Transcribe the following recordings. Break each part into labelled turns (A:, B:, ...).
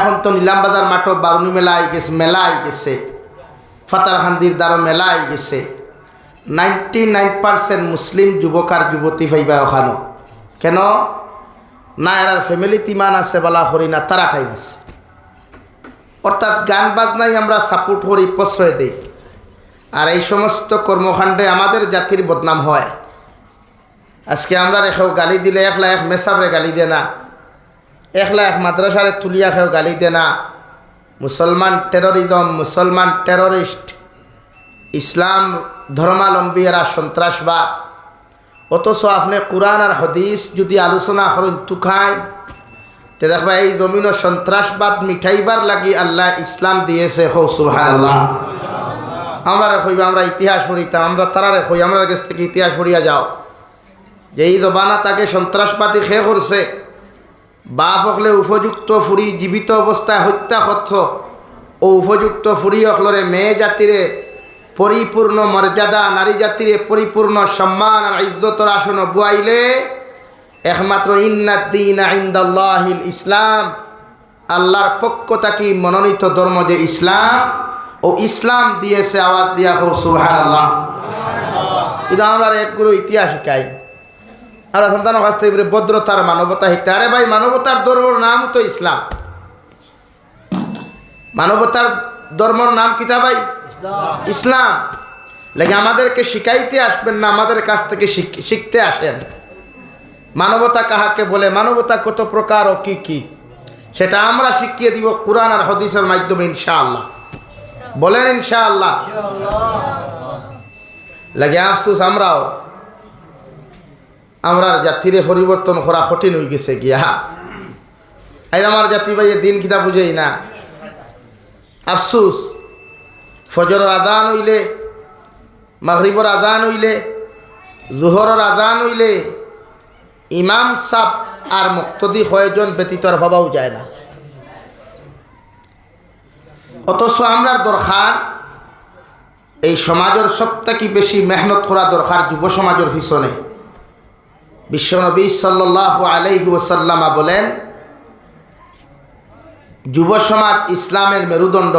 A: এখন তো নিলামবাজার মাঠও বারুনি মেলা আই গেছে ফাতারখান্দির দ্বারা মেলা আই গেছে 99% মুসলিম যুবক আর যুবতী ভাইবা ওখানো কেন না এরার ফ্যামিলিতে ইমান আছে বলা করি না তারা টাইম আছে অর্থাৎ গান বাজনাই আমরা সাপোর্ট করি প্রশ্রয় দিই আর এই সমস্ত কর্মকাণ্ডে আমাদের জাতির বদনাম হয় আজকে আমরা রেখেও গালি দিলে একলা এক মেসাবরে গালি দে না একলা এক মাদ্রাসারে তুলিয়া খেয়েও গালি দে না মুসলমান টেররিজম মুসলমান টেররিস্ট ইসলাম ধর্মাবলম্বীরা সন্ত্রাসবাদ অথচ আপনি কোরআন আর হাদিস যদি আলোচনা করেন তুখায় তে দেখবা এই জমিনও সন্ত্রাসবাদ মিঠাইবার লাগি আল্লাহ ইসলাম দিয়েছে হো সুবহানাল্লাহ আমরা কইবা আমরা ইতিহাস পড়িতাম আমরা তারারে কই আমরা কাছ থেকে ইতিহাস পড়িয়া যাও যে এই জবানা তাকে সন্ত্রাসবাদী খেয়ে করছে বাপ হকলে উপযুক্ত ফুরি জীবিত অবস্থায় হত্যা করছ ও উপযুক্ত ফুরি হকলরে মেয়ে জাতিরে পরিপূর্ণ মর্যাদা নারী জাতিরে পরিপূর্ণ সম্মান আর ইজ্জতর আসন বুয়াইলে একমাত্র ইন্নাদ্দীনা ইনদাল্লাহিল ইসলাম আল্লাহর পক্ষ থেকে মনোনীত ধর্ম যে ইসলাম ও ইসলাম দিয়েছে আওয়াজ দিয়া হোক সুবহানাল্লাহ কিন্তু আমরা একগুলো ইতিহাস শিখাই আমরা সন্তানের কাছ থেকে ভদ্রতার মানবতা শিখতে আরে ভাই মানবতার ধর্মের নাম তো ইসলাম মানবতার ধর্মের নাম কিতা ভাই ইসলাম লাগে আমাদেরকে শিখাইতে আসবেন না আমাদের কাছ থেকে শিখতে আসেন মানবতা কাহাকে বলে মানবতা কত প্রকার ও কি কি সেটা আমরা শিখিয়ে দিব কোরআন আর হাদিসের মাধ্যমে ইনশাআল্লাহ বলেন ইনশাআল্লাহ লাগে আফসোস আমরা জাতিরে পরিবর্তন করা কঠিন হয়ে গেছে গিয়া আজ আমার জাতি ভাই দিন কিতা বুঝেই না আফসোস ফজরের আজান হইলে মাগরিবের আজান হইলে জোহরের আজান হইলে ইমাম সাহেব আর মুক্তদি কয়েকজন ব্যতীত আর ভাবাও যায় না অথচ আমরা দরকার এই সমাজের সবথেকে বেশি মেহনত করা দরকার যুব সমাজের পিছনে বিশ্বনবী সাল্লাল্লাহু আলাইহি ওয়াসাল্লাম বলেন যুব সমাজ ইসলামের মেরুদণ্ড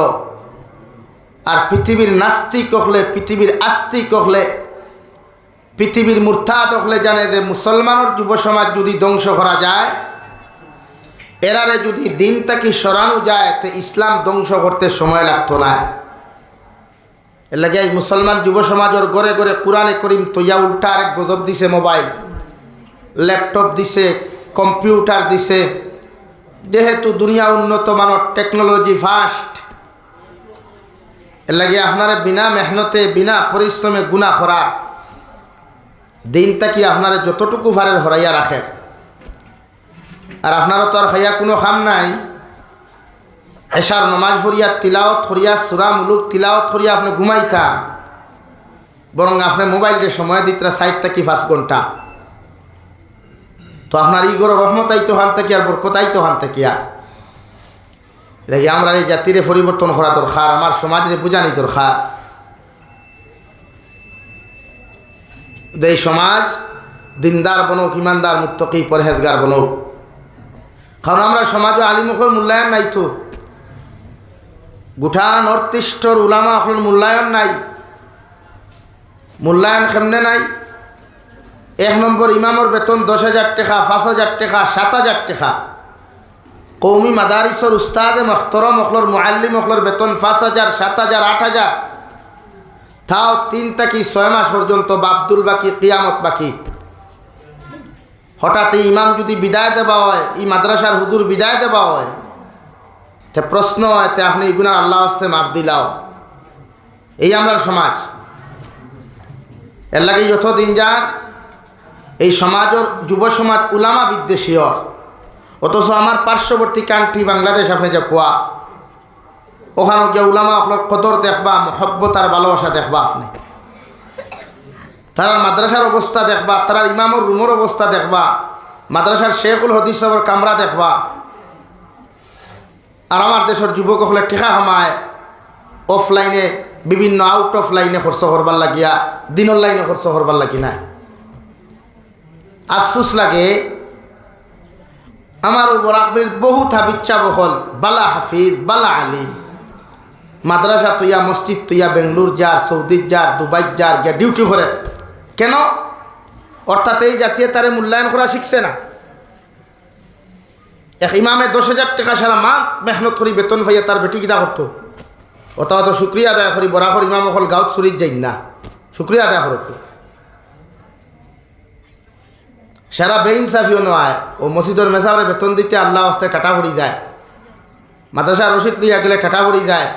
A: আর পৃথিবীর নাস্তিক হলে পৃথিবীর আস্তিক হলে পৃথিবীর মুরতাদ হলে জানে যে মুসলমানের যুব সমাজ যদি ধ্বংস করা যায় এরারে যদি দিন থেকে সরানো যায় তো ইসলাম ধ্বংস করতে সময় লাগতো না এর লাগে মুসলমান যুব সমাজের ঘরে ঘরে কোরআনে করিম তৈয়া উল্টা আরেক গজব দিছে মোবাইল ল্যাপটপ দিছে কম্পিউটার দিছে যেহেতু দুনিয়া উন্নত মানের টেকনোলজি ফাস্ট এর লাগে আপনারা বিনা মেহনতে বিনা পরিশ্রমে গুনাহ করা দিনটা কি আপনারা যতটুকু ভারের হরাইয়া রাখে আর আপনারা তো আর খাইয়া কোনো খাম নাই এশার নমাজ পড়িয়া তিলাওয়াত করিয়া সূরা মুলুক তিলাওয়াত করিয়া আপনি ঘুমাইতা বরং আপনি মোবাইলের সময় দিতরা 60 থেকে 5 ঘন্টা তো আপনার ইগর রহমতাই তো হান থেকে আর বরকতাই তো হান থেকে লাগে আমরা এই জাতিরে পরিবর্তন করা দরকার আমার সমাজের বুঝানি দরকার এই সমাজ দিনদার বনুক ইমানদার মুত্তাকি পরহেজগার বনুক কারণ আমরা সমাজে আলিমুখের মূল্যায়ন নাই তো গোটা নর্থ ইস্টর উলামা এখন মূল্যায়ন নাই মূল্যায়ন কেমনে নাই এক নম্বর ইমামর বেতন 10,000 টাকা 5,000 টাকা 7,000 টাকা কৌমি মাদারিসর উস্তাদে মখতরম অখলর মুআল্লিম অখলর বেতন 5,000 7,000 8,000 তাও 3 থেকে 6 মাস পর্যন্ত বাবদুল বাকি কিয়ামত বাকি হঠাৎ ইমাম যদি বিদায় দেওয়া হয় এই মাদ্রাসার হুজুর বিদায় দেওয়া হয় তে প্রশ্ন হয় তে আপনি এগুনার আল্লাহ হস্তে মাফ দিলাও এই আমরা সমাজ এর লাগে যতদিন যান এই সমাজের যুব সমাজ উলামা বিদ্বেষী হয় অথচ আমার পার্শ্ববর্তী কান্ট্রি বাংলাদেশ আপনি যে কোয়া ওখানে গিয়ে উলামা আপনার কদর দেখবা মহব্বত আর ভালোবাসা দেখবা আপনি তারা মাদ্রাসার অবস্থা দেখবা তারা ইমামর রুমের অবস্থা দেখবা মাদ্রাসার শেখুল হদিস সাহেবের কামরা দেখবা আর আমার দেশের যুবক হলে ঠেকা সমায় অফলাইনে বিভিন্ন আউট অফ লাইনে খরচ করবার লাগিয়া দিনের লাইনে খরচ করবার লাগি না আফসোস লাগে আমার উপর আকবরীর বহুত হাবিচ্ছা বহল, বালা হাফিজ, বালা আলিম, মাদ্রাসা তুইয়া, মসজিদ তুইয়া, বেঙ্গলোর যার, সৌদি যার, দুবাই যার, গিয়া ডিউটি করে। কেন? অর্থাৎ এই জাতীয় তারে মূল্যায়ন করা শিখছে না। এক ইমামে 10,000 টাকা সারা মা মেহনত করি বেতন ভাইয়া তার বেটি কিতা করতো, অত অত শুক্রিয়া আদায় করি বরাবর ইমাম অকল গাঁত চুরিত যাই না, শুক্রিয়া আদায় করতো। সারা বেইনসাফিও নয়, ও মসজিদের মেসারে বেতন দিতে আল্লাহ হস্তে টাটা ভরি যায়, মাদ্রাসা রশিদ লইয়া গেলে টাটা ভরি যায়,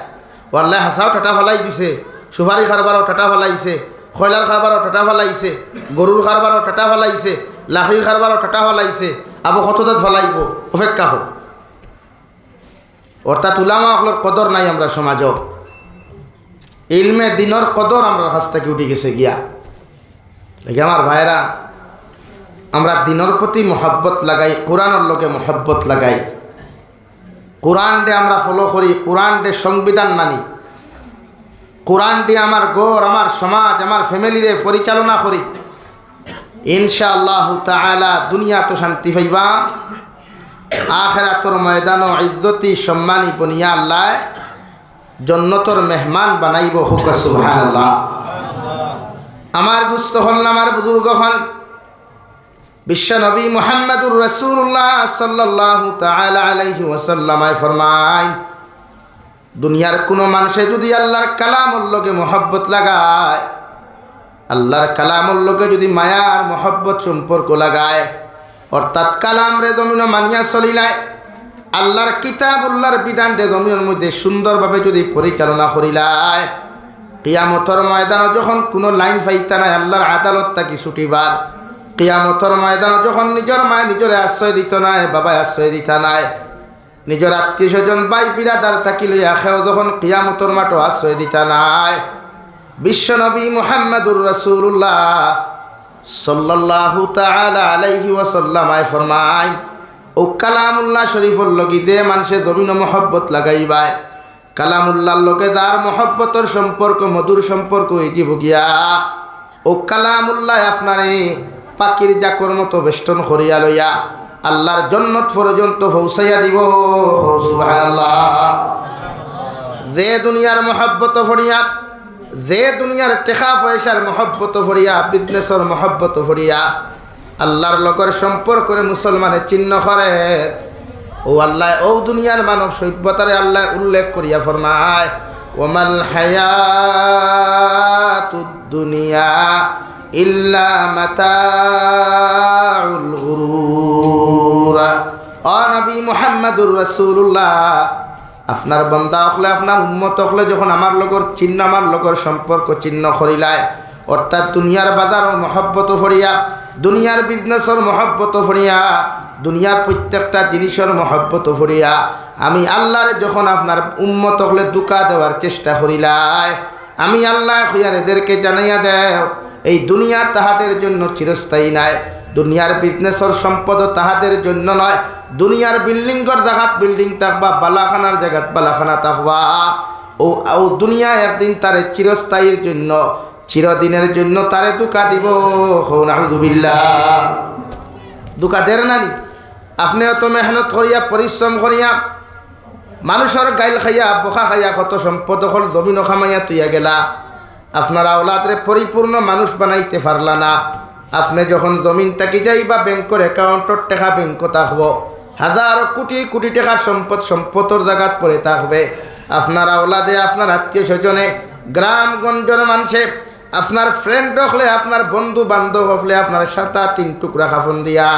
A: ও আল্লাহ হাসাও টাটা ফেলাই দিছে, সুপারি খারবারও টাটা ফেলাইছে, খয়লার খারবারও টাটা ফেলাইছে, গরুর খারবারও টাটা ফেলাইছে, লাকড়ির খারবারও টাটা ফেলাইছে, আবু কতদাত ফেলাইব, অপেক্ষা কর। অর্থাৎ উলামা অকলের কদর নাই আমরা সমাজ, ইলমে দিনের কদর আমরা কাছ থেকে উঠে গেছে গিয়া। লাগে আমার ভাইরা, আমরা দিনের প্রতি মহব্বত লাগাই, কোরআনের লগে মহব্বত লাগাই, কোরআন ডে আমরা ফলো করি, কোরআন ডে সংবিধান মানি, কোরআন ডে আমার ঘর, আমার সমাজ, আমার ফ্যামিলিরে পরিচালনা করি। ইনশাআল্লাহ তাআলা দুনিয়া তো শান্তি পাইবা, আখিরাতর ময়দান ইজ্জতি সম্মানী বনিয়া আল্লাহ জন্নতর মেহমান বানাইব। হুক সুবহানাল্লাহ। আমার দুস্থ হল, আমার বুজুর্গ হল, বিশ্ব নবী মুহাম্মদুর রাসূলুল্লাহ সাল্লাল্লাহু তাআলা আলাইহি ওয়াসাল্লাম ফরমায়, দুনিয়ার কোনো মানুষে যদি আল্লাহর কালামর লগে মহব্বত লাগায়, আল্লাহর কালামর লগে যদি মায়ার মহব্বত সম্পর্ক লাগায়, অর্থাৎ কালাম রে জমিন মানিয়া চলিলায়, আল্লাহর কিতাবুল্লাহর বিধান রে জমিনের মধ্যে সুন্দরভাবে যদি পরিচালনা করিলায়, কিয়ামতর ময়দানে যখন কোনো লাইন ফাইতা নাই, আল্লাহর আদালত তাকি ছুটিবার, কিয়ামতর ময়দানে যখন নিজের মায় নিজরে আশ্রয় দিত নাই, বাবায় আশ্রয় দিতা নাই, নিজের আত্মীয় স্বজন ভাই বিরাদার থাকি লইয়া খেও যখন কিয়ামতর মাঠও আশ্রয় দিতা নাই, বিশ্বনবী মুহাম্মদুর রাসূলুল্লাহ সাল্লাল্লাহু তাআলা আলাইহি ওয়াসাল্লাম ফরমায়, ও কালামুল্লাহ শরীফর লগে দে মানুষে জমিন মহব্বত লাগাইবায়, কালামুল্লাহর লগে যার মহব্বতর সম্পর্ক, মধুর সম্পর্ক হয়ে যাব গিয়া, ও কালামুল্লাহ আপনারে পাখির জাকর মতো বেষ্টন করিয়া লইয়া আল্লাহর জান্নাত পর্যন্ত পৌঁছাইয়া দিব। সুবহানাল্লাহ। যে দুনিয়ার মহব্বত ভরিয়া, যে দুনিয়ার টেকা পয়সার মহব্বত ভরিয়া, বিজনেসর মহব্বত ভরিয়া আল্লাহর লগর সম্পর্কে মুসলমানের চিহ্ন করে, ও আল্লাহ ও দুনিয়ার মানব সভ্যতারে আল্লাহ উল্লেখ করিয়া ফরমায়, ওমাল হায়াতুদ দুনিয়া ইল্লা মাতাউল গুরুর। ও নবী মুহাম্মদুর রাসূলুল্লাহ, আপনার বান্দা হলে, আপনার উম্মত হলে যখন আমার লগর চিহ্ন, আমার লগর সম্পর্ক চিহ্ন করিলায়, অর্থাৎ দুনিয়ার বাজারও মহব্বত ভরিয়া, দুনিয়ার বিজনেসর মহব্বত ভরিয়া, দুনিয়ার প্রত্যেকটা জিনিসের মহব্বত ভরিয়া আমি আল্লাহরে যখন আপনার উম্মত হলে দুকা দেওয়ার চেষ্টা করিলায়, আমি আল্লাহ খুয়ার এদেরকে জানাইয়া দেও, এই দুনিয়া তাহাদের জন্য চিরস্থায়ী নাই, দুনিয়ার বিজনেসর সম্পদও তাহাদের জন্য নয়, দুনিয়ার বিল্ডিংর জায়গাত বিল্ডিং থাকবা, বালাখানার জায়গাত বালাখানা থাকবা, ও দুনিয়া একদিন তারে চিরস্থায়ীর জন্য, চিরদিনের জন্য তারে দুকা দিব। নাউযুবিল্লাহ। দুকা দের নানি, আপনি অত মেহনত করিয়া, পরিশ্রম করিয়া, মানুষের গাইল খাইয়া, বোকা খাইয়া, কত সম্পদ হল জমিন খামাইয়া তুইয়া গেলা, আপনার আওলাদরে পরিপূর্ণ মানুষ বানাইতে পারলা না। আপনি যখন জমিন থাকি যাইবা, ব্যাংকের অ্যাকাউন্টর টাকা ব্যাংক থাকবো, হাজার কোটি কোটি টাকার সম্পদের জায়গাত পড়ে থাকবে, আপনার আওলাদে, আপনার আত্মীয় স্বজনে, গ্রামগঞ্জের মানুষে, আপনার ফ্রেন্ড হলে, আপনার বন্ধু বান্ধব হলে আপনার সাথে 3 টুকরা খাফন দিয়া,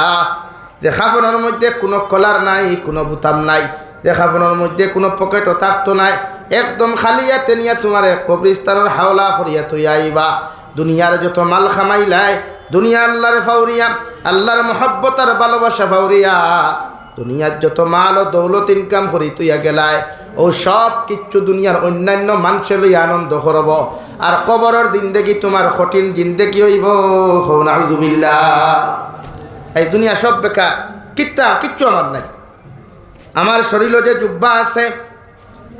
A: যে খাফনের মধ্যে কোনো কলার নাই, কোনো বুতাম নাই, যে খাফনের মধ্যে কোনো পকেটও থাকতো নাই, একদম খালিয়া তেনিয়া তোমার কবরিস্তানের হাওলা করিয়া তুই আইবা। দুনিয়ার যত মাল খামাইলাই, দুনিয়া আল্লাহর ফাউরিয়া, আল্লাহর মহব্বত আর ভালোবাসা ফাউরিয়া, দুনিয়ার যত মাল ও দৌলত ইনকাম করি তুইয়া গেলায়, ও সব কিচ্ছু দুনিয়ার অন্যান্য মানুষে লই আনন্দ করব, আর কবরের জিন্দেগি তোমার কঠিন জিন্দেগি হইব। নাউযুবিল্লাহ। এই দুনিয়া সব বেকার, কিচ্ছু আমার নাই। আমার শরীরে যে জুব্বা আছে,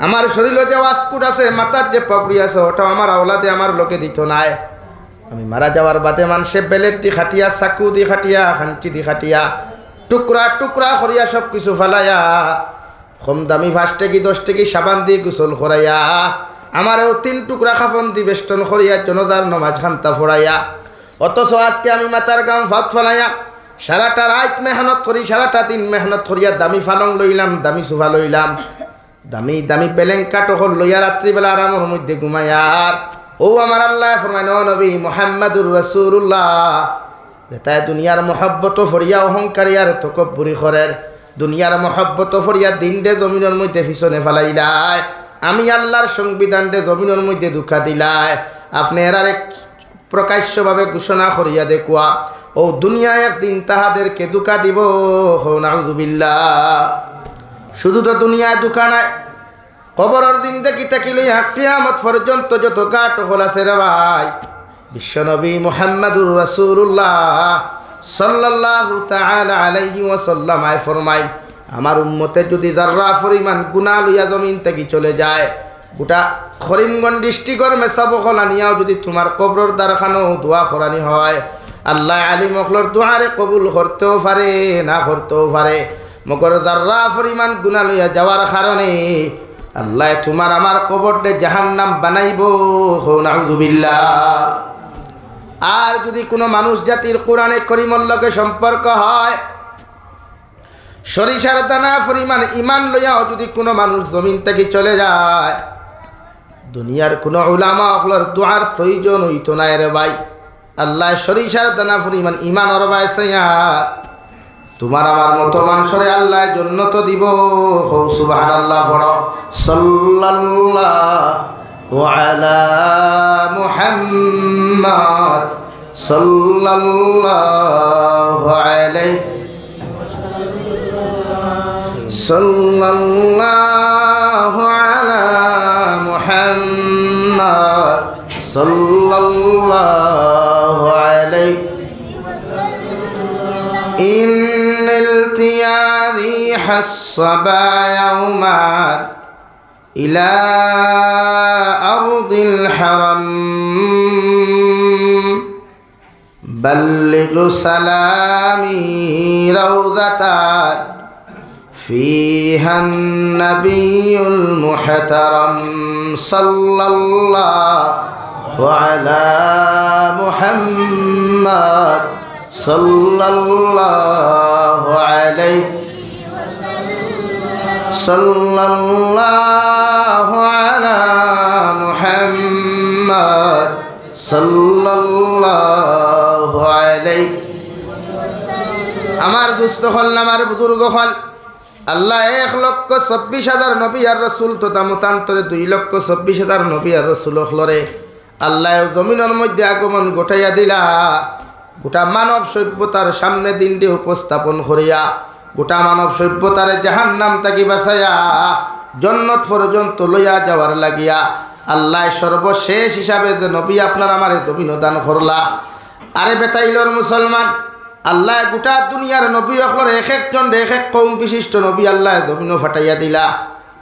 A: আমার শরীরে যে ওয়াসকুট আছে, মাথার যে পগড়ি আছে, ওটা আমার আওলাদে আমার লোকে দিত নাই। আমি মারা যাওয়ার বাদে মানুষে বেলেট দি খাটিয়া, চাকু দি খাটিয়া, খাঞ্চি দি খাটিয়া, টুকরা টুকরা করিয়া সব কিছু ফালাইয়া কম দামি 5 টাকি 10 টাকি সাবান দিয়ে গোসল করাইয়া আমারও 3 টুকরা কাফন দি বেষ্টন করিয়া জনতার নামাজ খান্তা পড়াইয়া, অথচ আজকে আমি মাথার গাম ভাত ফালাইয়া সারাটা রাত মেহনত করি, সারাটা দিন মেহনত করিয়া দামি ফালং লইলাম, দামি সোফা লইলাম, দামি দামি পেলেং কাটকল লইয়া রাত্রিবেলা আরামের মধ্যে ঘুমাইয়ার। ও আমার আল্লাহ ফরমাইন, ও নবী মুহাম্মাদুর রাসূলুল্লাহ, তাই দুনিয়ার মহব্বত ফরিয়া অহংকারী আর তকব্বুরি করের, দুনিয়ার মহব্বত ফরিয়া দিন দে জমিনের মধ্যে পিছনে ফেলাইলাই, আমি আল্লাহর সংবিধান দে জমিনের মধ্যে দুঃখা দিলাই, আপনি এর এক প্রকাশ্যভাবে ঘোষণা করিয়া দেখুয়া ও দুনিয়া একদিন তাহাদেরকে দুঃখা দিব। নাউযুবিল্লাহ। শুধু তো দুনিয়ায় দুঃখা নাই, কবরের দিন দেখি থাকিলে কিয়ামত পর্যন্ত যত কাট হল আছে রে ভাই, বিশ্বনবী মুহাম্মাদুর রাসূলুল্লাহ সাল্লাল্লাহু তাআলা আলাইহি ওয়াসাল্লাম আয় ফরমায়, আমার উম্মতে যদি যাররা পরিমাণ গুনাহ লইয়া জমিন থেকে চলে যায়, গোটা করিমগঞ্জ ডিস্ট্রিক্টর মেসাবখলা নিয়াও যদি তোমার কবরের দ্বারখানো দোয়া করানি হয়, আল্লাহ আলিম অখলর দোয়ারে কবুল করতেও পারে না করতেও পারে, মগর যাররা পরিমাণ গুনাহ লইয়া যাওয়ার কারণে আল্লাহ তোমার আমার কবরটা জাহান্নাম বানাইব। নাউযুবিল্লাহ। আর যদি কোনো মানুষ জাতির কোরআনে করিমর লগে সম্পর্ক হয়, সরিষার দানা পরিমাণ ইমান লইয়াও যদি কোনো মানুষ জমিন থেকে চলে যায়, দুনিয়ার কোনো উলামা অখলর দোয়ার প্রয়োজন হইতো না রে ভাই। আল্লাহ সরিষার দানা পরিমাণ ইমান অরবাইয়া তোমার আমার মতো মানুষরে আল্লাহ জান্নাত দিব। সুবহানাল্লাহ। পড়ো সাল্লাল্লাহু আলা মুহাম্মাদ সাল্লাল্লাহু আলাইহি সাল্লাল্লাহু আলা মুহাম্মাদ সাল্লাল্লাহু আলাইহি إن التياري حصبا يوما إلى أرض الحرم بلغ سلامي روضة فيها النبي المحترم صلى الله على محمد সাল্লাল্লাহু আলাইহি সাল্লাল্লাহু আলা মুহাম্মাদ সাল্লাল্লাহু আলাইহি। আমার দুস্থ হল, আমার বুজুর্গ হল, আল্লাহ 1,24,000 নবী আর রাসূল তথা মতান্তরে 2,24,000 নবী আর রাসূল হলরে আল্লাহ জমিনের মধ্যে আগমন ঘটাইয়া দিলা। গোটা মানব সভ্যতার সামনে দিনটি উপস্থাপন করিয়া গোটা মানব সভ্যতার জাহান্নাম তাকি বাঁচাইয়া জান্নাত পর্যন্ত লইয়া যাওয়ার লাগিয়া আল্লাহ সর্বশেষ হিসাবে যে নবী আপনার আমারে জমিন দান করলা। আরে বেতাইলর মুসলমান, আল্লাহ গোটা দুনিয়ার নবী অখলর এক একজন এক এক কৌম বিশিষ্ট নবী আল্লাহ জমিন ফাটাইয়া দিলা।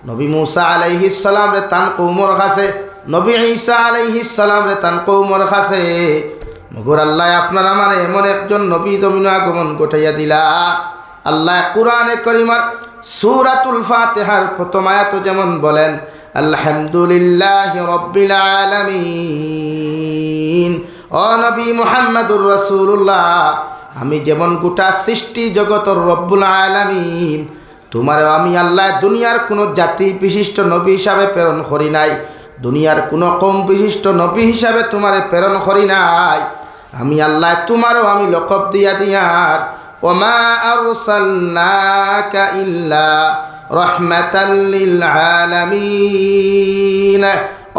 A: নবী মুসা আলাইহিস সালাম রে তান কৌমর কাছে, নবী ঈসা আলাইহিস সালাম রে তান কৌমর কাছে, মগর আল্লাহ আপনার আমার এমন একজন নবী জমিন আগমন ঘটাইয়া দিলা। আল্লাহ কুরআনে কারীমার সূরাতুল ফাতিহার প্রথম আয়াত যেমন বলেন, আলহামদুলিল্লাহি রাব্বিল আলামিন। ও নবী মুহাম্মাদুর রাসূলুল্লাহ, আমি যেমন গোটা সৃষ্টি জগতের রব্বুল আলামিন, তোমারও আমি আল্লাহ দুনিয়ার কোনো জাতি বিশিষ্ট নবী হিসাবে প্রেরণ করি নাই, দুনিয়ার কোনো কম বিশিষ্ট নবী হিসাবে তোমারে প্রেরণ করি নাই। আমি আল্লাহ তোমারও আমি লকব দিয়া দিয়ার, ওমা আরসালনাকা ইল্লা রাহমাতাল লিল আলামিন।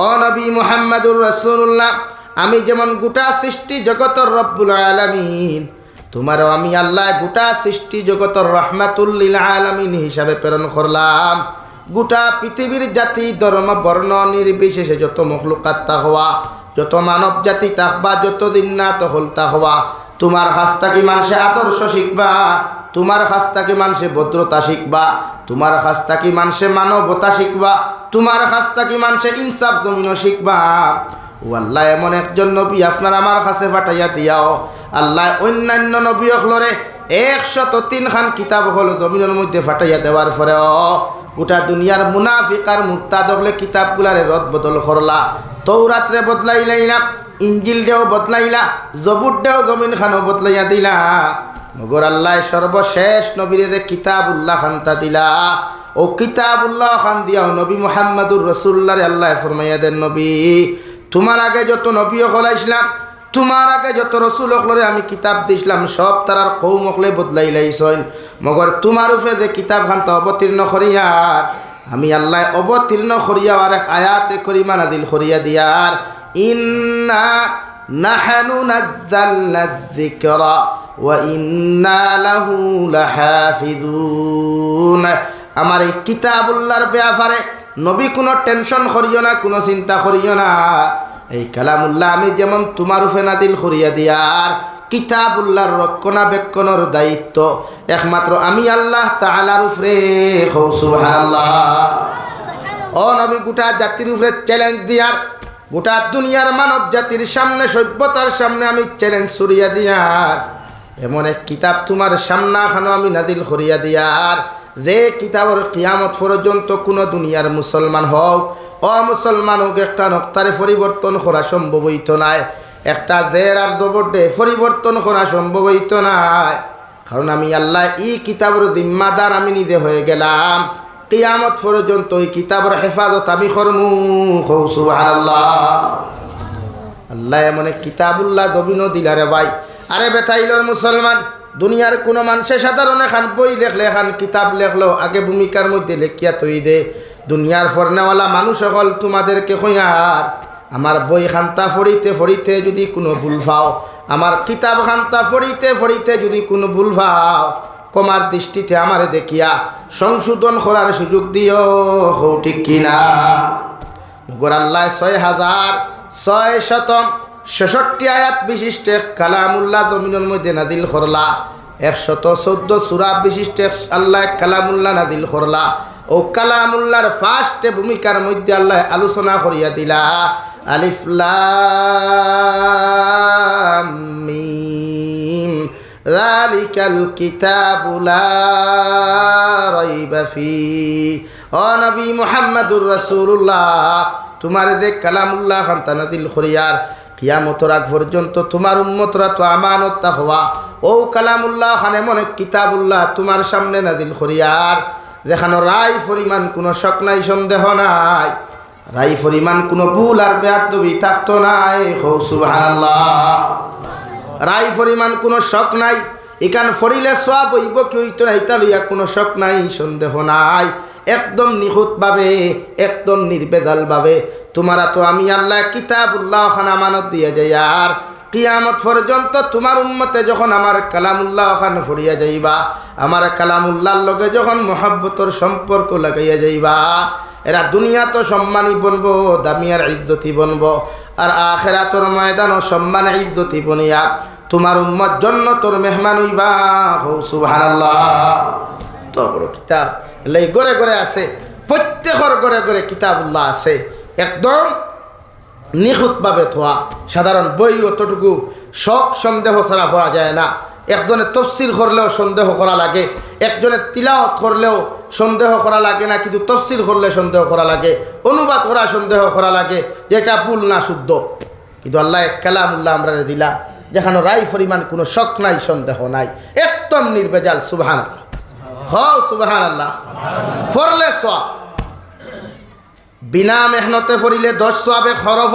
A: ও নবী মুহাম্মাদুর রাসূলুল্লাহ, আমি যেমন গোটা সৃষ্টি জগতের রব্বুল আলামিন, তোমারও আমি আল্লাহ গোটা সৃষ্টি জগতের রহমাতুল লিল আলামিন হিসাবে প্রেরণ করলাম। গোটা পৃথিবীর জাতি ধর্ম বর্ণ নির্বিশেষে যত মখলুকাত তাহওয়া, যত মানব জাতি তাহবা, যত জিন্নাত হল তাহওয়া, তোমার কাছ থেকে মানুষে আদর্শ শিখবা, তোমার কাছ থেকে মানুষে ভদ্রতা শিখবা, তোমার কাছ থেকে মানুষে মানবতা শিখবা, তোমার কাছ থেকে মানুষে ইনসাফ জমিন শিখবা। ও আল্লাহ এমন একজন নবী আপনার আমার কাছে পাঠাইয়া দিয়াও। আল্লাহ অন্যান্য নবী অখলরে 103 খান কিতাব হল জমিনের মধ্যে ফাটাইয়া দেওয়ার পরে গোটা দুনিয়ার মুনাফিক আর মুরতাদ হলে কিতাবগুলারে রদ বদল করলা। তৌরাতরে বদলাইলাই না, ইঞ্জিল দেও বদলাইলা, জবুর দেও জমিন খানও বদলাইয়া দিলা। মগর আল্লাহ সর্বশেষ নবীরে যে কিতাবুল্লাহ খানটা দিলা, ও কিতাবুল্লাহ খান দিয়াও নবী মুহাম্মদুর রাসূলুল্লাহ আল্লাহ ফরমাইয়া দেন, নবী তোমার আগে যত নবী হলাইছিলাম, তোমার আগে যত রসুল হলরে আমি কিতাব দিছিলাম, সব তারার কৌম হলে বদলাইলাইছইন। মগর তোমার উপরে যে কিতাব খানটা অবতীর্ণ করিয়ার আমি আল্লাহ অবতীর্ণ করিয়া আর এক আয়াতে করিমা নাযিল করিয়া দিয়ার, ইন্না নাহনু নাযালনা যিকরা ওয়া ইন্না লাহু লাহাফিজুন। আমার এই কিতাবুল্লাহর ব্যাপারে নবী কোনো টেনশন করিও না, কোনো চিন্তা করিও না। এই কালামুল্লাহ আমি যেমন তোমার উপরে নাযিল করিয়া দিয়ার, কিতাবুল্লাহর রক্ষণাবেক্ষণের দায়িত্ব একমাত্র আমি আল্লাহ তাআলার উপরে। সুবহানাল্লাহ। ও নবী গোটা জাতির উপরে চ্যালেঞ্জ দিয়ার, গোটা দুনিয়ার মানব জাতির সামনে, সভ্যতার সামনে আমি চ্যালেঞ্জ ছড়িয়া দিয়ার, এমন এক কিতাব তোমার সামনাখানো আমি নাযিল করিয়া দিয়ার, যে কিতাবের কিয়ামত পর্যন্ত কোনো দুনিয়ার মুসলমান হোক অমুসলমান হোক একটা নক্তারে পরিবর্তন করা সম্ভব হইত নাই, একটা জের আর জবরদে পরিবর্তন করা সম্ভব হইত নাই। কারণ আমি আল্লাহ এই কিতাবের জিম্মাদার আমি নিজে হয়ে গেলাম। কিয়ামত পর্যন্ত এই কিতাবের হেফাজত আমি করমু। সুবহানাল্লাহ। আল্লাহ এমন কিতাবুল্লাহ জমিনও দিলারে ভাই। আরে বেতাইলর মুসলমান, দুনিয়ার কোনো মানুষে সাধারণ এখান বই লেখলে, এখান কিতাব লেখলো, আগে ভূমিকার মধ্যে লেখিয়া তৈ দে। দুনিয়ার ফরনেওয়ালা মানুষ সকল তোমাদেরকে কইয়ার, আমার বই খান্তা ফড়িতে ফড়িতে যদি কোনো ভুল পাও, আমার কিতাব খান্তা ফড়িতে ফড়িতে যদি কোনো ভুল পাও, কমার দৃষ্টিতে আমারে দেখিয়া সংশোধন করার সুযোগ দিও। ঠিক কিনা? গোরাল্লাহ 6666 আয়াত বিশিষ্ট কালামুল্লাহ জমিনের মধ্যে নাদিল করলা, 114 সূরা বিশিষ্ট আল্লাহ কালামুল্লাহ নাদিল করলা। ও কালামুল্লাহর ফার্স্ট ভূমিকার মধ্যে আল্লাহ আলোচনা করিয়া দিলা, আলিফ লাম মিম যালিকাল কিতাবু লা রাইবা ফি। ও নবী মুহাম্মদুর রাসূলুল্লাহ, তোমার যে কালামুল্লাহ খানতা নাযিল করিয়ার কিয়ামতের আগ পর্যন্ত তোমার উম্মতরা তো আমানত তাকওয়া, ও কালামুল্লাহ খান এমন কিতাবুল্লাহ তোমার সামনে নাযিল করিয়ার, যেখানে রায় পরিমাণ কোনো শক নাই, সন্দেহ নাই, রায় পরিমাণ কোনো ভুল আর বেয়াদবি থাকতো নাই। সুবহানাল্লাহ। রায় পরিমাণ কোনো শক নাই, এখান ফরিলে সওয়াব হইব কি হইতো না এটা লইয়া কোনো শক নাই, সন্দেহ নাই, একদম নিখুঁতভাবে একদম নির্বেজালভাবে তোমারা তো আমি আল্লাহ কিতাবুল্লাহ খান আমানত দিয়ে যাই। আর কিয়ামত পর্যন্ত তোমার উম্মতে যখন আমার কালামুল্লাহ খান ফরিয়া যাইবা, আমার কালামুল্লাহর লগে যখন মহব্বতর সম্পর্ক লাগাইয়া যাইবা, এরা দুনিয়া তো সম্মানী বনবো, দামিয়ার ইজ্জতি বনবো, আর আখিরাতের ময়দানও সম্মান ইজ্জতি বনিয়া তোমার উম্মত জান্নাতের মেহমান হইবা। সুবহানাল্লাহ। তো বড় কিতাব লাই গড়ে গড়ে আছে, প্রত্যেকের গড়ে গড়ে কিতাবুল্লাহ আছে, একদম নিখুঁতভাবে থোয়া। সাধারণ বই অতটুকু শক সন্দেহ ছাড়া পড়া যায় না। একজনে তফসির করলেও সন্দেহ করা লাগে, একজনে তিলাওয়াত করলেও সন্দেহ করা লাগে না, কিন্তু তফসির করলে সন্দেহ করা লাগে, অনুবাদ করা সন্দেহ করা লাগে যেটা ভুল না শুদ্ধ। কিন্তু আল্লাহ কালামুল্লাহ আমরা দিলা, যেখানে রায় পরিমাণ কোনো শক নাই, সন্দেহ নাই, একদম নির্বেজাল। সুবহানাল্লাহ। সুবহানাল্লাহ। পড়লে সওয়াব, বিনা মেহনতে পড়িলে 10 সওয়াবে খরফ,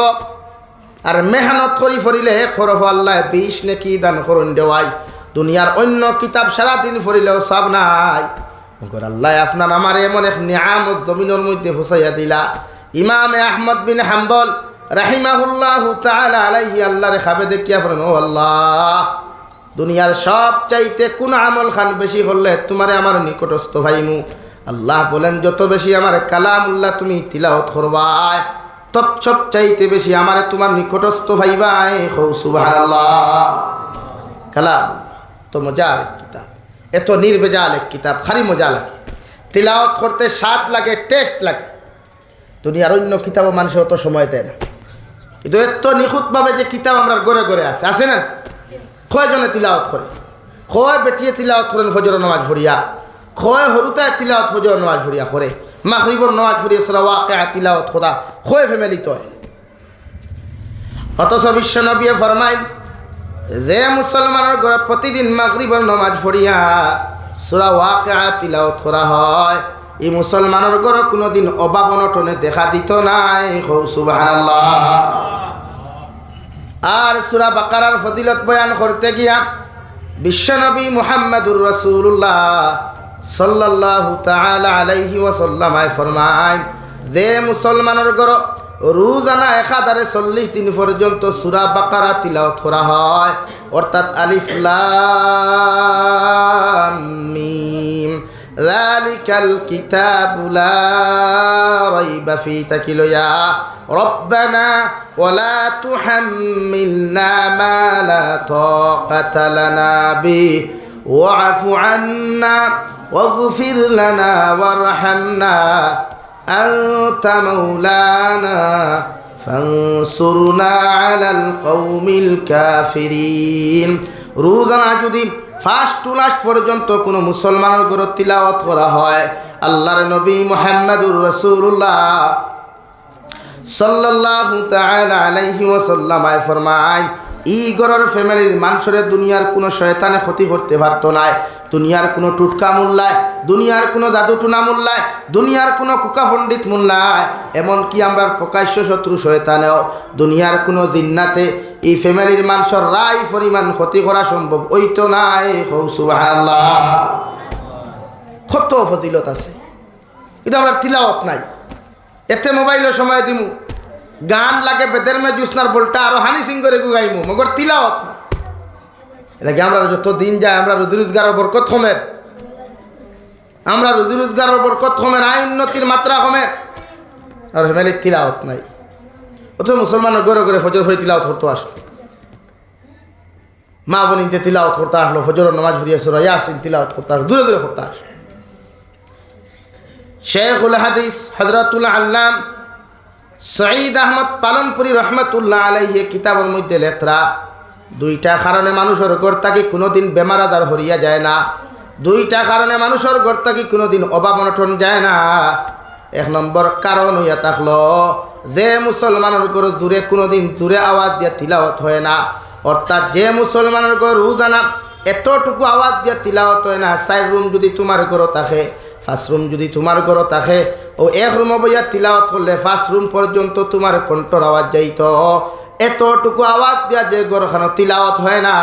A: আর মেহনত করি পড়িলে খরফ আল্লাহ 20 নেকি দান করুন দেওয়াই। দুনিয়ার অন্য কিতাব সারাদিন পড়িলেও সওয়াব নাই। মগর আল্লাহ আপনার আমার এমন এক নিয়ামত জমিনের মধ্যে ফুসাইয়া দিলা। ইমাম আহমদ বিন হাম্বল রাহিমাহুল্লাহু তাআলা আলাইহি আল্লাহরে খাবে দেখিয়া বলেন, ও আল্লাহ, দুনিয়ার সব চাইতে কোন আমল খান বেশি করলে তোমারে আমার নিকটস্থ ভাইমু? আল্লাহ বলেন, যত বেশি আমার কালামুল্লাহ তুমি তিলাওয়াত করবাই, তত সব চাইতে বেশি আমারে তোমার নিকটস্থ ভাইবাই। সুবহানাল্লাহ। কালাম তো মজার কিতাব, এত নির্বেজাল এক কিতাব, খালি মজা লাগে, তিলাওয়াত করতে স্বাদ লাগে, টেস্ট লাগে। দুনিয়ার অন্য কিতাবও মানুষের অত সময় দেয় না, কিন্তু এত নিখুঁতভাবে যে কিতাব আমরা গড়ে গড়ে আছে না, কয়জনে তিলাওয়াত করে? খয় বেটিয়ে তিলাওয়াত করেন ফজর নামাজ ভরিয়া, খয় হরুতায় তিলাওয়াত ফজর নামাজ ভরিয়া করে, মাগরিবর নামাজ ভরিয়া সূরা ওয়াকিয়া তিলাওয়াত করা খয় ফ্যামিলি তয়। অথচ বিশ্ব নবী ফরমাইল যে মুসলমানের ঘরে প্রতিদিন মাগরিবর নামাজ ভরিয়া সূরা ওয়াকিয়া তিলাওয়াত করা হয়, এই মুসলমানের ঘরে কোনোদিন অভাব অনটনে দেখা দিত নাই। সুবহানাল্লাহ। আর সূরা বাকারার ফজিলত বয়ান করতে গিয়া বিশ্বনবী মুহাম্মদুর রাসূলুল্লাহ সাল্লাল্লাহু তাআলা আলাইহি ওয়াসাল্লাম ফরমায় যে মুসলমানের ঘর রোজানা 1040 দিন পর্যন্ত সূরা বাকারা তিলাওয়াত করা হয়, অর্থাৎ আলিফ লাম মিম যালিকাল কিতাবু লা রাইবা ফী তাকিলয়া রব্বানা ওয়ালা তুহাম্মিলনা মা লা তাকাতা লানা বি ওয়া'ফু আন্না ওয়াগফির লানা ওয়ারহামনা আনতা মাওলানা ফানসুরনা আলাল কওমিল কাফিরিন। রোজানা যদি ফার্স্ট টু লাস্ট পর্যন্ত কোনো মুসলমানের ঘরে তিলাওয়াত করা হয়, আল্লাহর নবী মুহাম্মদুর রাসূলুল্লাহ সাল্লাল্লাহু তাআলা আলাইহি ওয়াসাল্লাম ফরমায় ই ঘরের ফ্যামিলির মানুষের দুনিয়ার কোনো শয়তানে ক্ষতি করতে পারতো না, দুনিয়ার কোনো টুটকা মোল্লায়, দুনিয়ার কোনো জাদু টুনা মোল্লায়, দুনিয়ার কোনো কুকা পণ্ডিত মোল্লায়, এমনকি আমরা প্রকাশ্য শত্রু শয়তানেও দুনিয়ার কোনো জিন্নাতে এই ফ্যামিলির মানুষের রায় পরিমাণ ক্ষতি করা সম্ভব হইতো নাই। সুবহানাল্লাহ। কত ফজিলত আছে, কিন্তু আমরা তিলাওয়াত নাই। এতে মোবাইলের সময় দিমু, গান লাগে বেদের মে জুসনার বলটা আরো হানি সিং করে গাইমু, মগর তিলাওয়াত না। এটাকে আমরা যত দিন যায় আমরা রুজি রোজগারের বরকত কমের, আমরা রুজি রোজগারের বরকত কমের, আয় উন্নতির মাত্রা কমের, আর ফ্যামিলির তিলাওয়াত নাই। অথচ মুসলমানের ঘরে ঘরে ফজর ফরি তিলাওয়াত করতে আসলো, মা বোনিতে তিলাওয়াত করতে আসলো, ফজর নামাজ ভরিয়া সূরা ইয়াসিন তিলাওয়াত করতে আসলো, দূরে দূরে করতে আসলো। শেখুল হাদিস হযরতুল আল্লাম সঈদ আহমদ পালনপুরি রহমতুল্লাহ আলাইহি কিতাবের মধ্যে লেখরা দুইটা কারণে মানুষের ঘর থাকি কোনোদিন বেমার আজার হরিয়া যায় না, দুইটা কারণে মানুষের ঘর থাকি কোনোদিন অভাব অনটন যায় না। এক নম্বর কারণ হইয়া থাকলো যে মুসলমানের ঘর দূরে কোনোদিন দূরে আওয়াজ দিয়া তিলাওয়াত হয় না, অর্থাৎ যে মুসলমানের ঘর রোজানা এতটুকু আওয়াজ দিয়া তিলাওয়াত হয় না, 4 রুম যদি তোমার ঘর থাকে, 5 রুম যদি তোমার ঘর থাকে, ও 1 রুম বইয়া তিলাওয়াত করলে 5 রুম পর্যন্ত তোমার কণ্ঠর আওয়াজ যাইত। এতটুকু আওয়াজ দিয়া যে ঘরখানে তিলাওয়াত হয় না,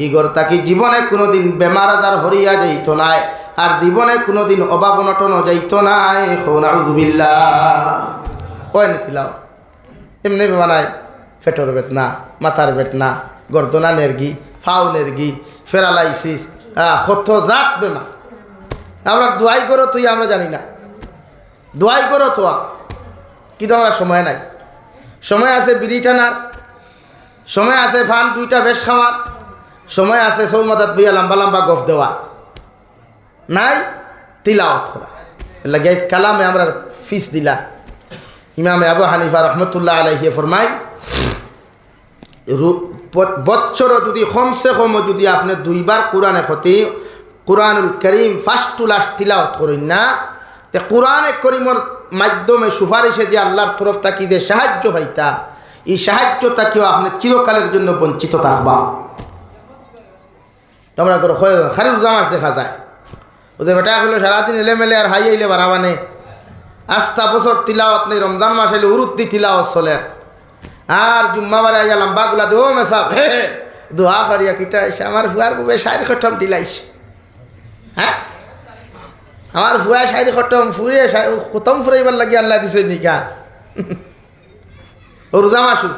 A: এই ঘর তাকে জীবনে কোনোদিন বেমার আজার হরিয়া যাইত নাই, আর জীবনে কোনোদিন অভাব অনটন যাইত নাই। নাউযুবিল্লাহ। ওই তিলাও এমনি বানায় পেটের বেদনা, মাথার বেদনা, গর্দনা নেরগি, ফাউ নেরগি, প্যারালাইসিস, কত জাত বেমার। আমরা দোয়াই করো তুই আমরা জানি না, দোয়াই করো তোয়া, কিন্তু আমরা সময় নাই। সময় আছে বিড়ি টানার, সময় আছে ফান 2টা বেশ খাওয়ার, সময় আছে সৌমাদাত বইয়া লম্বা লম্বা গফ দেওয়া, নাই তিলাওয়াত করা। লাগে কালামে আমরা ফিস দিলা। ইমামে আবু হানিফা রহমতুল্লাহ আলাইহি ফরমায় বৎসর যদি কমসে কম যদি আপনি 2 বার কোরআনে খতি কোরআনুল করিম ফার্স্ট টু লাস্ট তিলাওয়াত করেন না, তে কোরআনে করিমের মাধ্যমে সুপারিশে যে আল্লাহর তরফ থাকি যে সাহায্য পাইতা, এই সাহায্য তাকেও আপনি চিরকালের জন্য বঞ্চিত থাকবা। আমরা করে খারিফ জামাস দেখা যায়, ওদের বেটা হলো সারাদিন এলেমেলে আর হাই আইলে বাড়াবানে, আস্তা বছর তিলাওয়াত নেই, রমজান মাস এলে উরুদ্দি তিলাওয়াত চলে, আর জুম্মাবারে আইয়া লম্বাগুলা দো মেসাব হে দোয়া করিয়া কিটা এসে আমার ভুয়ার বুবে 4 খতম দিলাইছে। হ্যাঁ, আমার ভুয়া 4 খতম ফুরে খতম ফুরাইবার লাগে আল্লাহ দিছে নিকা ও রোজা মাসু।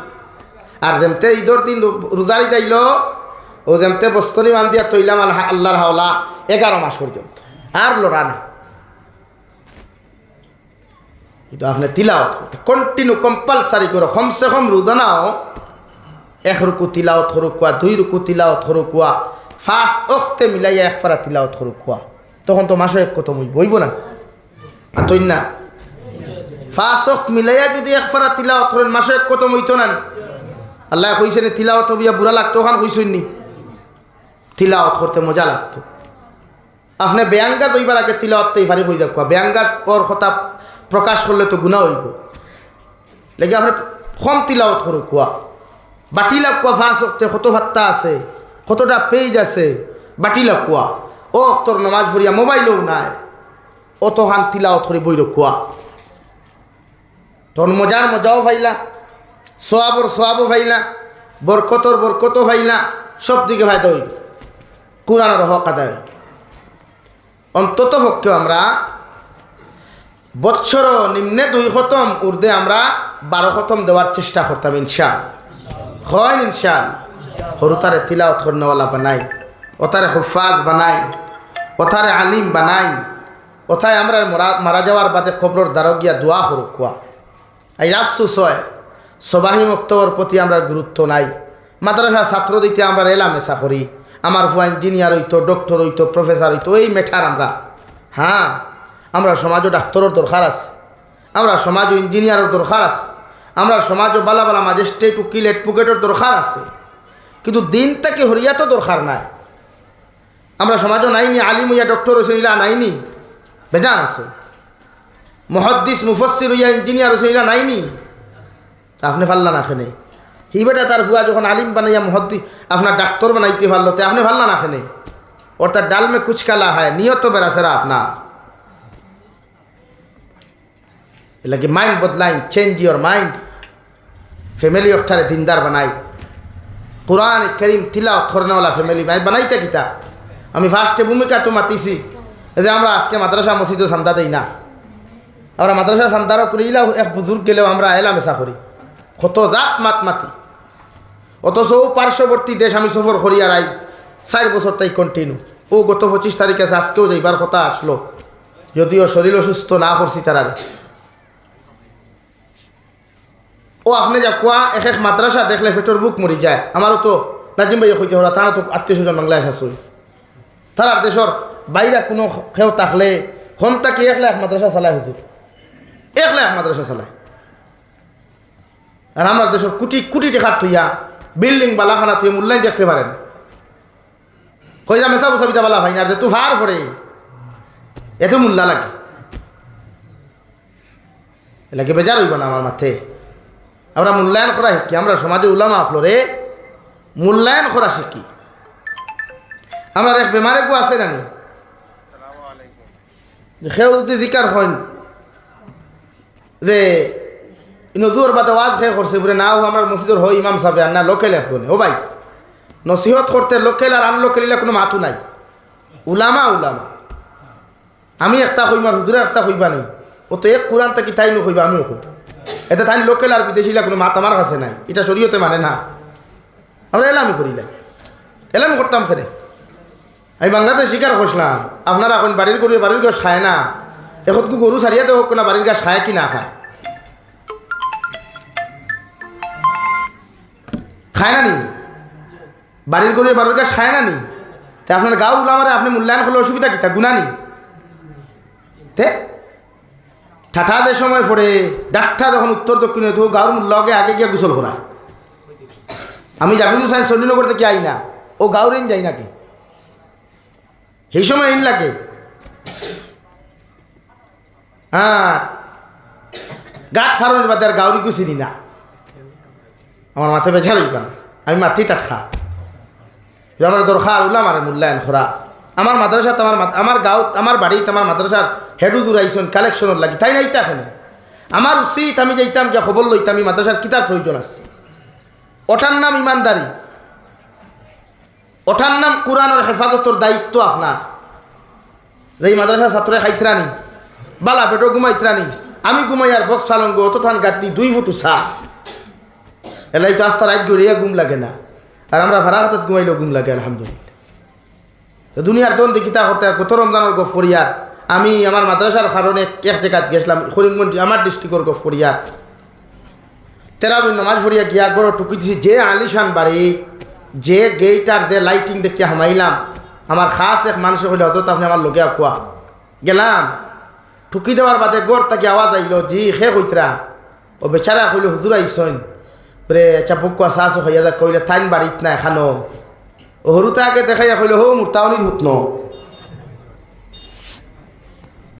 A: আর যেমতে ঈদর দিন রোজারি যাইল, ও যেমতে বস্তরি মান দিয়া তৈলাম আল্লাহর হাওলা 11 মাস পর্যন্ত, আর লড়া না। কিন্তু আপনি তিলাওয়াত করতে কন্টিনিউ কম্পালসারি করো, কমসে কম রোজানাও 1 রুকু তিলাওয়াত হরুকুয়া, 2 রুকু তিলাওয়াত হরুকুয়া, 5 ওয়াক্তে মিলাইয়া 1 পারা তিলাওয়াত হরুকুয়া। তখন তো মাসে 1 কত বইব না, আতই না 5 ওয়াক্ত মিলাইয়া যদি 1 পারা তিলাওয়াত করেন মাসে 1 কত হইতো না। আল্লাহ কইছেন তিলাওয়াত হইয়া বুড়া লাগতো, ওখান কইছেন নি তিলাওয়াত করতে মজা লাগতো। আপনি বেয়াঙ্গা দইবার আগে তিলাওয়াতটাই ভারী হয়ে যাক, বেয়াঙ্গা ওর কথা প্রকাশ করলে তো গুণা হইব, লেগে আপনি কম তিলাওয়াত করো কুয়া। বাটিলা কুয়া ফাঁস অক্তে কত ভাত্তা আছে, কতটা পেজ আছে, বাটিলা কুয়া ও অক্তর নমাজ ভরিয়া মোবাইলও নাই, অত হান তিলাওয়াত করে বইল কুয়া। তখন মজার মজাও পাইলা, সোয়াবর সোয়াবও পাইলা, বরকতর বরকতও পাইলা, সব দিকে ফায়দা হইল, কোরআনের হক আদায়। অন্তত পক্ষে আমরা বৎসর নিম্নে 2 খতম, উর্দে আমরা 12 খতম দেওয়ার চেষ্টা করতাম ইনশাআল্লাহ। হয় ইনশাআল্লাহ। হরুতারে তিলাওয়াত করনেওয়ালা বানাই, ওতারে হুফাজ বানাই, ওতারে আলিম বানাই, ওথায় আমরা মারা যাওয়ার বাদে কবরের দ্বারা গিয়া দোয়া করো কুয়া। এই আফসুস হয় সবাহি মুক্তর প্রতি আমরা গুরুত্ব নাই। মাদ্রাসা ছাত্র দিতে আমরা এলামেশা করি, আমার ভুয়া ইঞ্জিনিয়ার হইতো, ডক্টর হইতো, প্রফেসর হইতো, এই মেঠার আমরা। হ্যাঁ, আমরা সমাজও ডাক্তারের দরকার আছে, আমরা সমাজও ইঞ্জিনিয়ারের দরকার আছে, আমরা সমাজও বালা বালা ম্যাজিস্ট্রেট, উকিল, অ্যাডভোকেটের দরকার আছে, কিন্তু দিন থেকে হরিয়া তো দরকার নাই। আমরা সমাজও নাইনি, আলিম হইয়া ডক্টর হইয়া ইলা নাইনি, বেজান আছে। মুহাদ্দিস মুফাসসির হইয়া ইঞ্জিনিয়ার হইয়া ইলা নাইনি, আপনি পারলা না খেনে। হি বেটা তার ভুয়া যখন আলিম বানাইয়া মুহাদ্দিস আপনার ডাক্তার বানাইতে পারলো, তো আপনি পারলা না খেনে। और तार डाल में कुछ काला है, नियत तो मेरा सरा अपना लगे माइंड बदलाई, चेंज योर माइंड। फैमिली अठारे दीनदार बनाई, कुरान करीम तिलावत करने वाला फैमिली बनाईते किता। हमें फार्स्टे भूमिका तो मातीसी যে আমরা আজকে মাদ্রাসা মসজিদও সান্দা দেই না, আমরা মাদ্রাসা সান্দারও করিলাও এক বুজুর্গ গেলেও আমরা এলামেশা করি, কত জাত মাত মাতি। অথচ পার্শ্ববর্তী দেশ আমি সফর করি আর 4 বছর তাই কন্টিনিউ। ও গত 25 তারিখে আজকেও যাইবার কথা আসলো, যদিও শরীর অসুস্থ না করছি তারারে। ও আপনি যা কোয়া এক এক মাদ্রাসা দেখলে পেটের বুক মরি যায়। আমারও তো নাজিম ভাই কইতে হরা, তারা তো আত্মীয় স্বজন বাংলাদেশ আসুই, তারার দেশের বাইরে কোনো কেউ থাকলে হন তাকে 1 লাখ মাদ্রাসা চালায়, হুজুর 1 লাখ মাদ্রাসা চালায়। আর আমার দেশের কোটি কোটি টাকা থইয়া বিল্ডিং বালাখানা তুই মূল্যায়ন দেখতে পারে না। কই যা মেসা বসাবিতা বালা ভাই না তু ভার পড়ে এত মূল্যা লাগে, এলাকে বেজার হইব না আমার মাথে। আমরা মূল্যায়ন করা শিখি, আমরা সমাজের উলামা আফলরে মূল্যায়ন করা শিখি। আমরা এক বেমারে গো আছে নানি সেও যদি জিকার হন যে নজুর বাদে ওয়াজ খেয়ে করছে বলে না, আমার মসজিদের হয় ইমাম সাহেব আর না লোকেল এখন। ও ভাই নসিহত করতে লোকেল আর আনলোকেল কোনো মাথু নাই, উলামা উলামা। আমি একটা কইমার হুজুরে একটা কইবা নেই, ও তো এক কোরআন থেকে তাই নো কইবা আমিও কই। এতে তাই লোকেল আর বিদেশিলা কোনো মাত আমার কাছে নাই, এটা শরীয়তে মানে না। আমরা এলামি করিলাই, এলামি করতাম ফেরে। আমি বাংলাদেশ শিকার করছিলাম, আপনারা এখন বাড়ির গরু বাড়ির গাছ খায় না, এখন কি গরু সারিয়াতে হোক না বাড়ির গাছ খায় কি না খায়, খায় না নি? বাড়ির গরু বাড়ির গাছ খায় না নি? তে আপনার গাঁও উলামারে আপনি মূল্যায়ন করলে অসুবিধা কি, তা গুণা নি? তে ঠাঠা যে সময় পড়ে ডাক্তা যখন উত্তর দক্ষিণে তো গাঁর লগে আগে গিয়া গোসল করায়। আমি জাবির হুসাইন চন্ডীনগর থেকে আই না, ও গাঁর ইন যাই নাকি সেই সময় ইন লাগে। হ্যাঁ, গাঁট ফারনের বাদে আর গাউরি গুছিনি না, আমার মাথায় বেঝা লইবা না, আমি মাথি টাটখা। আমার দরকার উলামারে মূল্যায়ন করা। আমার মাদ্রাসা আমার গাঁও আমার বাড়িতে আমার মাদ্রাসার হেডু জুড়াইছেন কালেকশনের লাগি, তাই নাইতা এখানে আমার উচিত আমি যাইতাম গিয়া খবর লইতাম আমি মাদ্রাসার কিতার প্রয়োজন আছে। ওটার নাম ইমানদারি, ওটার নাম কোরআনের হেফাজতর দায়িত্ব আপনার। যে মাদ্রাসা ছাত্রে খাইতরানি বালা পেটো ঘুমাইতরানি, আমি ঘুমাই আর বক্স ফালঙ্গ অত থান গাঁতনি 2 ফুটু চা এলাই তো আস্তা রাত গড়িয়া ঘুম লাগে না, আর আমরা ভাড়া হাতত ঘুমাইলেও ঘুম লাগে আলহামদুলিল্লাহ। তো দুনিয়ার দন দেখিতা করতে গত রমজানের গফ ফরিয়াদ। আমি আমার মাদ্রাসার কারণে এক জায়গাত গেছিলাম করিমগঞ্জ, আমার ডিস্ট্রিক্টর গফ ফরিয়াদ। তেরাবিন নামাজ ফরিয়া গিয়া গড় টুকি দিছি, যে আলিশান বাড়ি, যে গেইটার দে লাইটিং দেখে হামাইলাম। আমার খাস এক মানুষ হইলে হতো আপনি আমার লোকে খোয়া গেলাম, ঠুকি দেওয়ার বাদে গড় তাকে আওয়াজ আইল, জি খে কইতরা। ও বেচারা কইল হুজুর আইসন রে, আচ্ছা বুক চাষ হইয়া যা কইলে থাইন বাড়িত না এখানো। হরুতে আগে দেখাইয়া কইল হো মুরতাউনির হুতন